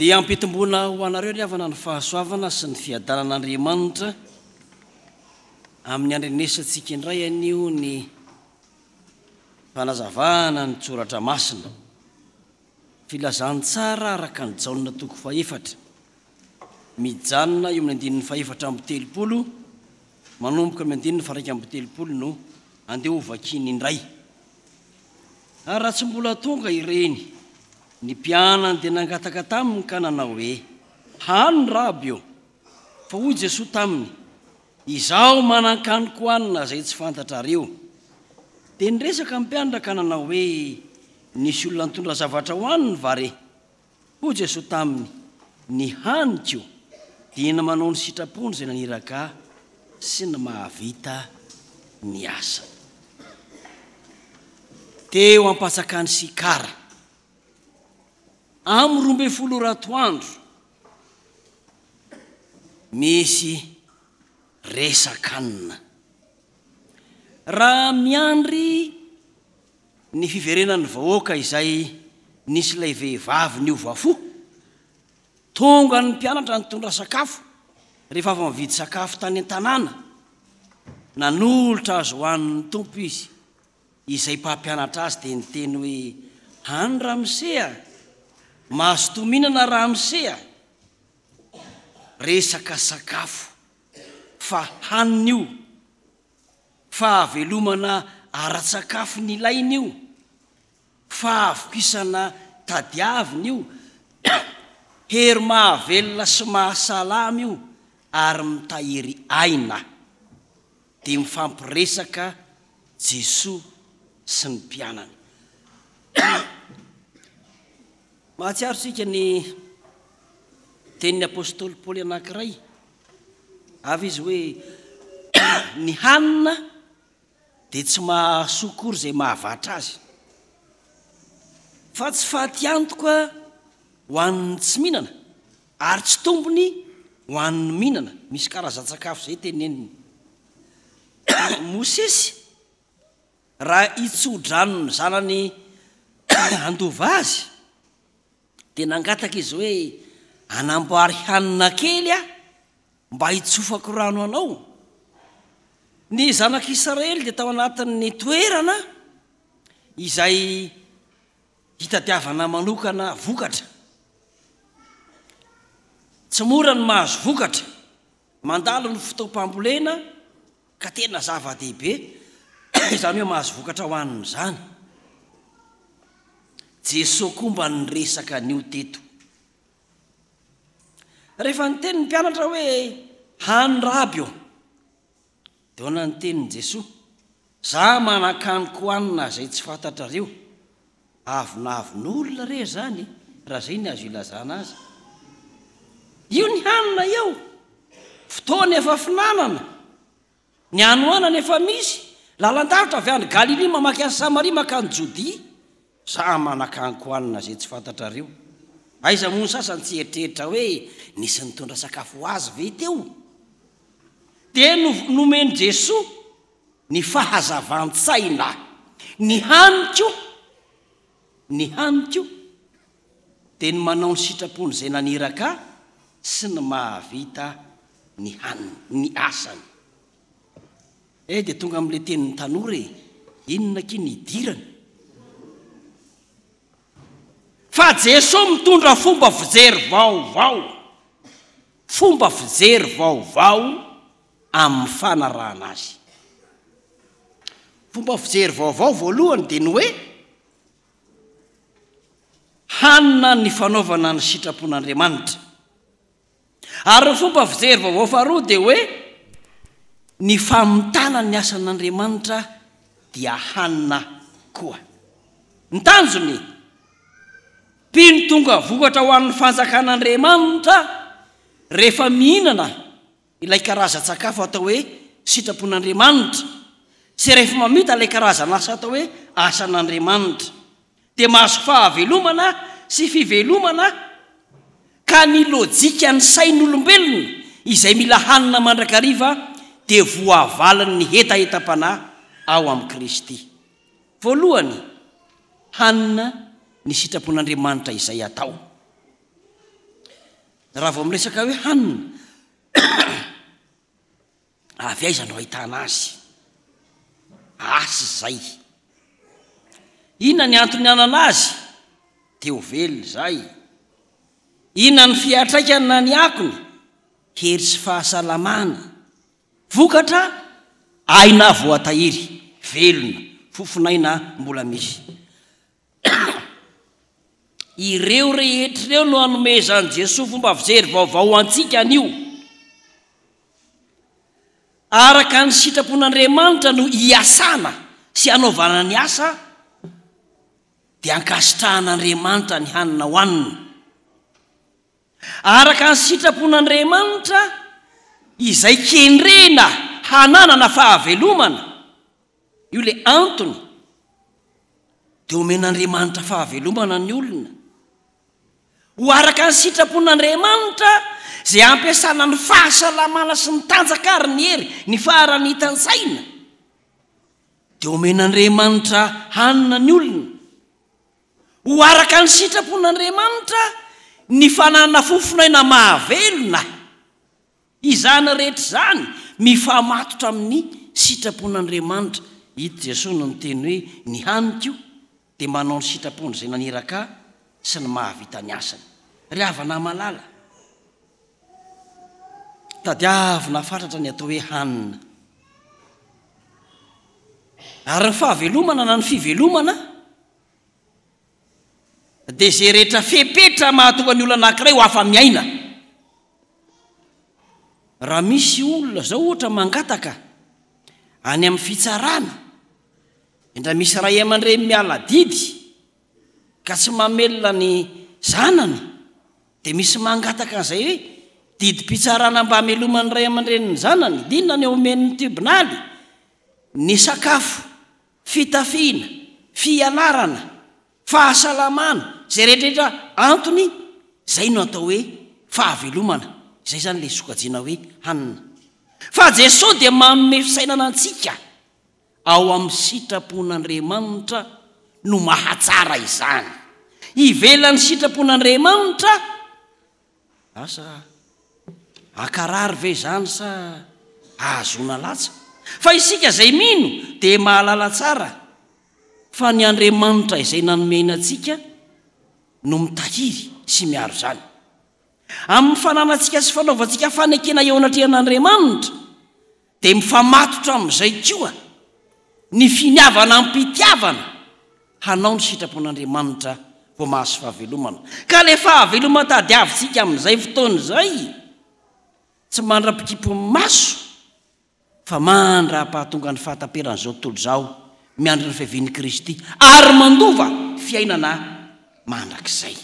Dia ampitombona ho anareo ny avana ny fahasoavana sy ny fiadaran'Andriamanitra amin'ny andrenesantsika indray anio ny fanazavana ny tsoratra masina filazany tsara araka ny jaonina toko faefatra mijanona eo amin'ny andininy faefatra amby telopolo manomboka amin'ny andininy faraika amby telopolo no andeha hovakiny indray ary raha tsy mbola tonga ireny ny mpianany dia nangataka taminy ka nanao hoe hany raby eo fa hoy Jesoa taminy izaho manan-kaniko hanina zay tsy fantatrareo dia niresaka mpianatra ka nanao hoe nisy olona nitondra zavatra ho haniny vare hoy Jesoa taminy ny haniko dia na manao ny sitrapony zay naniraka sy ny mahavita ny asa teo ampatsakany Sikara amin'ny 12 ratoandro misy resakanina raha miandry ny fiverenan'ny vahoaka izay nisy ilay vehivavy ny ovafo tonga ny mpianatra nitondra sakafo rehefa avy mividy sakafo tany an-tanàna nanolotra azo hoan'ny tompo izy izay mpampianatra azy dia niteny hoe hany Ramsea mahazo tominana Ramsea resaka sakafo fa hanina io fahavelomana ara-tsakafo ny ilaina io fahavokisana tadiavina io hery mahavelona sy mahasalama io ary mitahiry aina dia mifampiresaka Jesoa sy ny mpianany mahatsiaro sika ny tenin'ny apôstôly Paoly anankiray avy izy hoe ny hanina dia tsy mahasokory zay mahavatra azy fa tsy fahatiantoka ho an'ny tsy mihinana ary tsy tombony ho an'ny mihinana misy karazan-tsakafo zay teneniny Mosesy raha itsodranony zanany andova azy dia nangataka izy hoe anamboary hanina kely mba hitsofako rano anao ny zanak'Israely dia tao anatin'ny toerana izay hitadiavana manokana vokatra tsy mora ny mahazo vokatra mandalo ny fotoam-pambolena ka tena zava-dehibe izany hoe mahazo vokatra ho aniny zany Jesoa koa mba niresaka an'io teto rehefa niteny ny mpianatra hoe hany raby eo dia ona nitenin'i Jesoa za manan-kaniko hanina zay tsy fantatrareo avinavin'olona re zany raha zay ny azo ilazana azy io ny hanina eo fotoana efa finanana ny anoanana efa misy lalan-davitra avy any Galilea mamaky any Samaria makany Jodia za manan-kaniko hanina zay tsy fantatrareo aiza moa ny sasany tsy eritreritra hoe nisy nitondra sakafo ho azy ve teo dia nomeny Jesoa ny fahazavan-tsaina ny haniko dia ny manao ny sitrapony zay naniraka sy ny mahavita ny haniny ny asany dia tonga amin'ilay tenin'ny tanora inona kiny idirany fa Jesoa mitondra fomba fijery vaovao amin'ny fanarahana azy fomba fijery vaovao voalohany dia ny hoe hanina ny fanaovana ny sitrapon'Andriamanitra ary ny fomba fijery vaovao faharoa dia hoe ny famitana ny asan'Andriamanitra dia hanina koa ny tanjony mpino tonga vokatra ho an'ny fanjakan'Andriamanitra rehefa mihinana ilay karazan-tsakafo atao hoe sitrapon'Andriamanitra sy rehefa mamita ilay karazana asa atao hoe asan'Andriamanitra dia mahazo fahavelomana sy fivelomana ka ny lojika ny sain'olombelona izay mila hanina mandrakariva dia voavalany ny hetaheta-panahy ao amin'ny Kristy voalohany hanina ny sitrapon'Andriamanitra izay atao raha vao miresaka hoe hanina avy aiza no ahitana azy asy zay inona ny antony anana azy teo velona zay inona ny fiatraikana ny akony hery sy fahasalamana vokatra aina voatahiry velona fofinaina mbola misy ireo rehetrareo no anomezany Jesosy fomba fijery vaovao antsika anio araka ny sitrapon'Andriamanitra no iasana sy anaovana ny asa dia ankasitrahan'Andriamanitra ny hanina hohanina araka ny sitrapon'Andriamanitra izay kendrena hananana fahavelomana io le antony dia omen'Andriamanitra fahavelomana ny olona ho araka ny sitrapon'Andriamanitra zay ampiasana ny fahasalamana sy ny tanjakary ny hery ny farany hitansaina dia omen'Andriamanitra hanina ny olona ho araka ny sitrapon'Andriamanitra ny fanana fofinaina mahavelona izany rehetra zany mifamatotra amin'ny sitrapon'Andriamanitra hita Jesosy no miteny hoe ny haniko dia manao ny sitrapony izay naniraka sy ny mahavita ny asany ry havana malala tadiavina fatratra ny atao hoe hanina ary ny fahavelomana na ny fivelomana dia zay rehetra fepetra mahatonga ny olona anankiray ho afa miaina raha misy olona zao ohatra mangataka any amin'ny fitsarana indra misy ray aman-dreny miala didy ka tsy mamelona ny zanany dia misy mangataka an'izay hoe didim-pitsarana mba hameloman'ny ray aman-dreny ny zanany dinona ny omen'ny tribinaly ny sakafo fitafiana fianarana fahasalamana zay rehetrarehetra antony zay no atao hoe fahavelomana zay zany le sokajiana hoe hanina fa Jesosy dia manome fisainana antsika ao amin'ny sitrapon'Andriamanitra no mahatsara izany ivelan'ny sitrapon'Andriamanitra asa akarary ve zany sa ahazona latsa fa isika zay mino dia mahalala tsara fa ny Andriamanitra izay nanomena antsika no mitahiry sy miaro zany amin'ny fananantsika sy fanaovantsika fanekena eo anatrehan'Andriamanitra dia mifamatotra amin'izay koa ny finiavana ampitiavana hanao ny sitrapon'Andriamanitra vao mahazo fahavelomana ka le fahavelomana tadiavintsika amin'izay fotoana izay tsy mandra-pikipon'ny maso fa mandra-pahatonga ny fahataperan'izao tontolo izao miandry ny fiavian'i Kristy ary mandova fiainana mandrakizay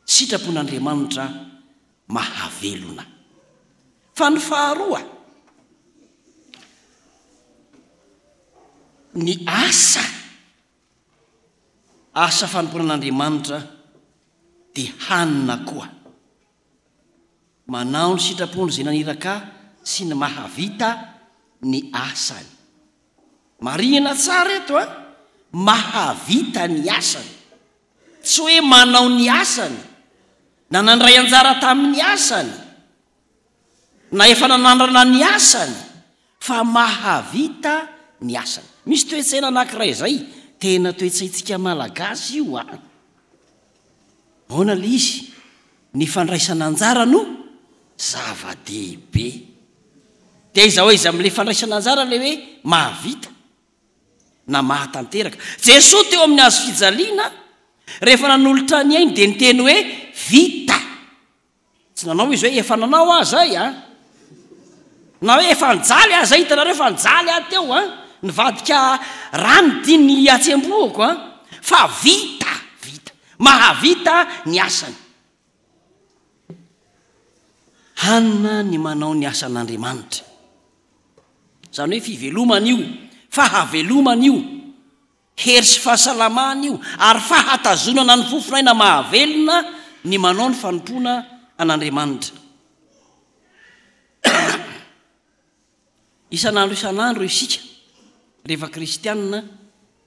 sitrapon'Andriamanitra mahavelona fa ny faharoa ny asa fanomponan'Andriamanitra dia hanina koa manao ny sitrapony izay naniraka sy ny mahavita ny asany marihana tsara eto mahavita ny asany tsy hoe manao ny asany na nandray anjara tamin'ny asany na efa nanandrana ny asany fa mahavita ny asany misy toetsaina anankiray zay tena toetsaintsika malagasy io ahoana le izy ny fandraisana anjara no zava-dehibe dia iza hoe izy amin'le fandraisana anjara le hoe mahavita na mahatanteraka Jesosy teo amin'ny azo fijaliana rehefa nanolotra ny ainy dia niteny hoe vita tsy nanao izy hoe efa nanao azay na hoe efa nijaly aza hitanareo efa nijaly teo nivadika rano dia ny atsemboako fa vita mahavita ny asany hanina ny manao ny asan'Andriamanitra zany hoe fivelomana io fahavelomana io hery sy fahasalamana io ary fahatazonana ny fofinaina mahavelona ny manao ny fanompona an'Andriamanitra isan'andro isika rehefa kristianina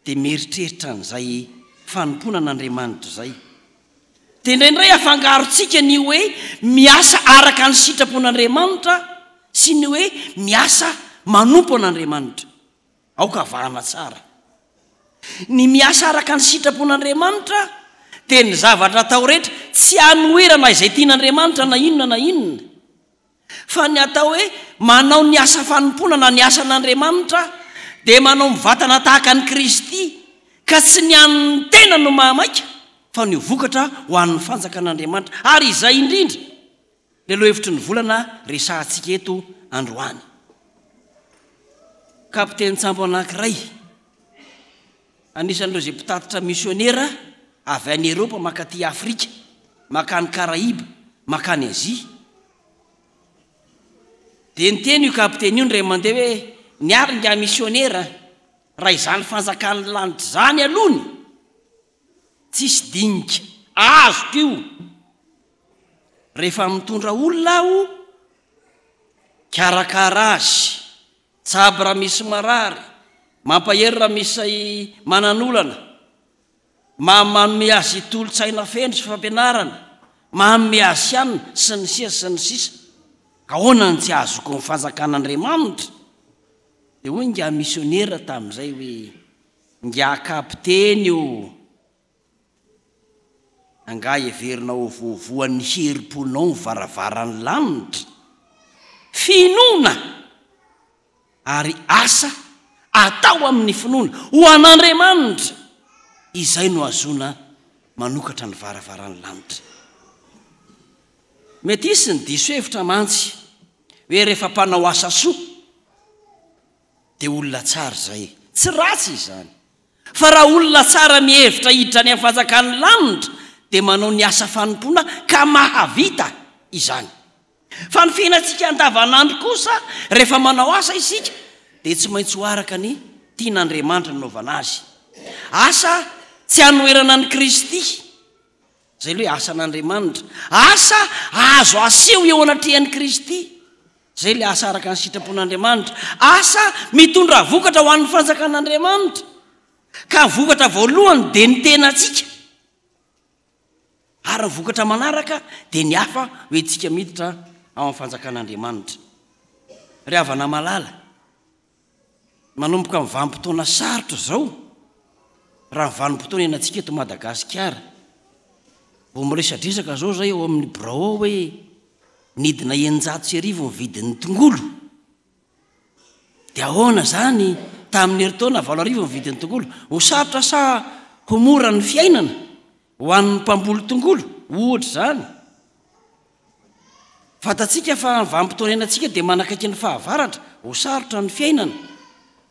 dia mieritreritra n'izay fanompona an'Andriamanitra zay dia indraindray afangarontsika ny hoe miasa araka ny sitrapon'Andriamanitra sy ny hoe miasa manompo an'Andriamanitra. Aoka vahana tsara. Ny miasa araka ny sitrapon'Andriamanitra dia ny zavatra atao rehetra tsy anoherana izay tian'Andriamanitra na inona na inona, fa ny atao hoe manao ny asa fanompona na ny asan'Andriamanitra dia manao mivatana tahaka ny Kristy, ka tsy ny an'ny tena no mahamaika fa ny vokatra ho an'ny fanjakan'Andriamanitra. Ary izay indrindra le lo hevitry ny volana resahantsika eto androany. Kapiteny Tsambo anankiray, anisan'ireo izay mpitatitra misionera avy any Eropa makaty Afrika, makany Karaiba, makany Azia. Dia niteny io kapiteny io ndray mandeha hoe niary nga misionera raha izany fanjakan'ny lanitra zany alohany tsisy dinika azoko io. Rehefa mitondra olona aho karakara azy, tsabo raha misy marary, mampahery raha misy mananolana, manome azy tolotsaina feno sy fampianarana, manome azy ihany sy ny sisa sy ny sisa. Ka ahoana ny tsy azoko ny fanjakan'Andriamanitra? Dia hoy nga misionera tamin'izay hoe nga kapiteny io, anga everinao voavoan'ny herim-ponao ny varavaran'ny lanitra, finoana ary asa atao amin'ny finoana ho an'Andriamanitra, izay no azona manokatra ny varavaran'ny lanitra. Mety isy ny diso hevitra mantsy hoe rehefa mpanao asa soa dia olona tsara zay. Tsy ratsy izany, fa raha olona tsara mihevitra hiditra ny amin'ny fanjakan'ny lanitra dia manao ny asa fanompona ka mahavita izany. Fa ny fiainantsika andavanandro kosa rehefa manao asa isika dia tsy maintsy ho araka ny tian'Andriamanitra nanaovana azy. Asa tsy anoherana ny Kristy, zay hoe asan'Andriamanitra. Asa azo aseho eo anatrehan'ny Kristy, zay le asa araka ny sitrapon'Andriamanitra. Asa mitondra vokatra ho an'ny fanjakan'Andriamanitra, ka vokatra voalohany dia ny tenantsika, ary ny vokatra manaraka dia ny hafa hoentsika miditra ao amin'ny fanjakan'Andriamanitra. Ry havana malala, manomboka amin'ny vanim-potoana sarotra zao, raha ny vanim-potoana ianantsika eto Madagasikara, vao miresadresaka zao zay eo amin'ny birao hoe nidina 900 ny vidin'ny tongolo. Dia ahoana zany tamin'ny herintaona 7 ny vidin'ny tongolo? Ho sarotra sa ho mora ny fiainana ho an'ny mpamboly tongolo? Ohatra zany. Fantatsika fa ny vanim-potoana ianantsika dia manakaiky ny fahavaratra, ho sarotra ny fiainana.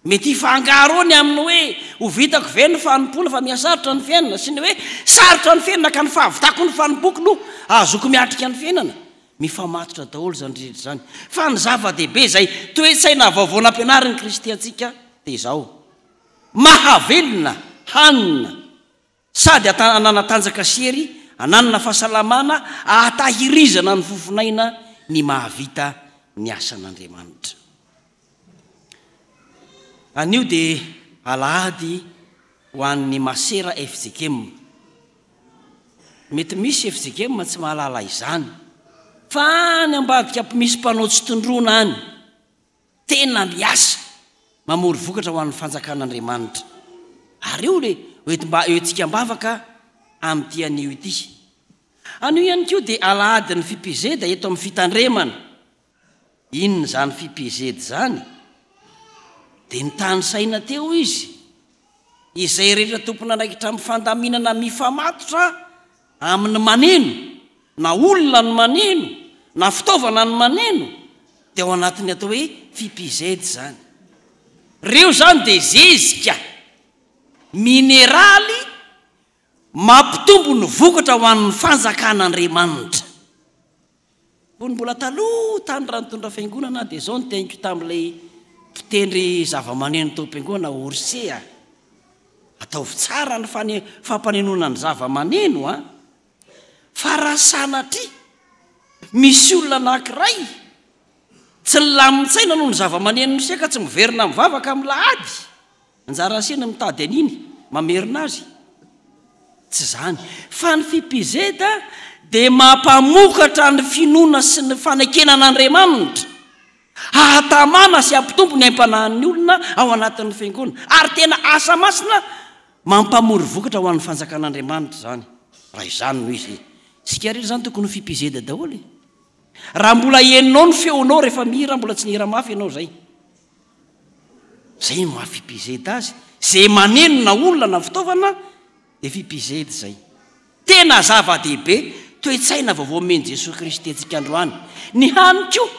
Mety hifangaro ny amin'ny hoe ho vitako ve ny fanompona fa mihasarotra ny fiainana, sy ny hoe sarotra ny fiainana ka ny fahavitako ny fanompoko no azoko miatrika ny fiainana. Mifamatotra daholo zany rehetra zany. Fa ny zava-dehibe zay toe-tsaina vaovao nampianarin'ny Kristy antsika dia izao: mahavelona hanina, sady ananatanjaka sery, ananana fahasalamana, ahatahirizana ny fofinaina ny mahavita ny asan'Andriamanitra. Anio dia alahady ho an'ny masera FJKM. Mety misy FJKM tsy mahalala izany, fa ny ambadika misy mpanao tsy tondrona any tena miasa mamory vokatra ho an'ny fanjakan'Andriamanitra. Ary io le hoentsika mbavaka amin'ity anio ity. Anio ihany koa dia alahady ny fipizeda eto amin'ny fitandremana. Inona zany fipizedy zany? Dia ny tany saina teo izy, izay rehetra tompona andraikitra amin'ny fandaminana mifamatotra amin'ny maneno, na olona ny maneno, na fitaovana ny maneno, dia ao anatiny atao hoe fipizedy zany. Reo zany dia zezika mineraly mampitombo ny vokatra ho an'ny fanjakan'Andriamanitra. Fony mbola taloha tany raha nitondra fiangonana dia zao ny teniko tamin'ilay mpitendry zava-maneno tao am-piangonana Orsea. Ataovy tsara ny fampanenona ny zava-maneno a. Fa raha sanatry misy olona anankiray tsy lamin-tsaina noho ny zava-maneno ny seka, tsy miverina mivavaka amin'ny lahady, anjara asena mitady an'iny mamerina azy. tsy zany fa ny fipizeda dia mampamokatra ny finoana sy ny fanekenan'Andriamanitra ahatamana sy ampitombo ny aim-panahin'ny olona ao anatin'ny fiangonana ary tena asa masina mampamory vokatra ho an'ny fanjakan'Andriamanitra zany raha izany no izy sika rery zany tokony fipizeda daholo raha mbola eninao ny feonao rehefa mihira mbola tsy nihira mafy ianao zay mahafipizeda azy zay manenona olona na fitaovana dia fipizedy zay tena zava-dehibe toe-tsaina vaovao meny Jesosy Kristy antsika androany ny haniko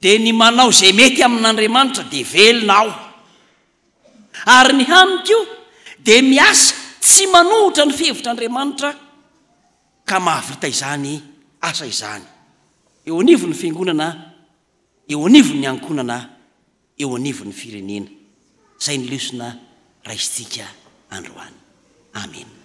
dia ny manao zay mety amin'Andriamanitra dia velona aho ary ny haniko dia miasa tsy manohitra ny fevitr'Andriamanitra ka mahavita izany asa izany eo anivo ny fiangonana eo anivo ny ankonana eo anivo ny firenena zay ny lesona raisitsika androany amen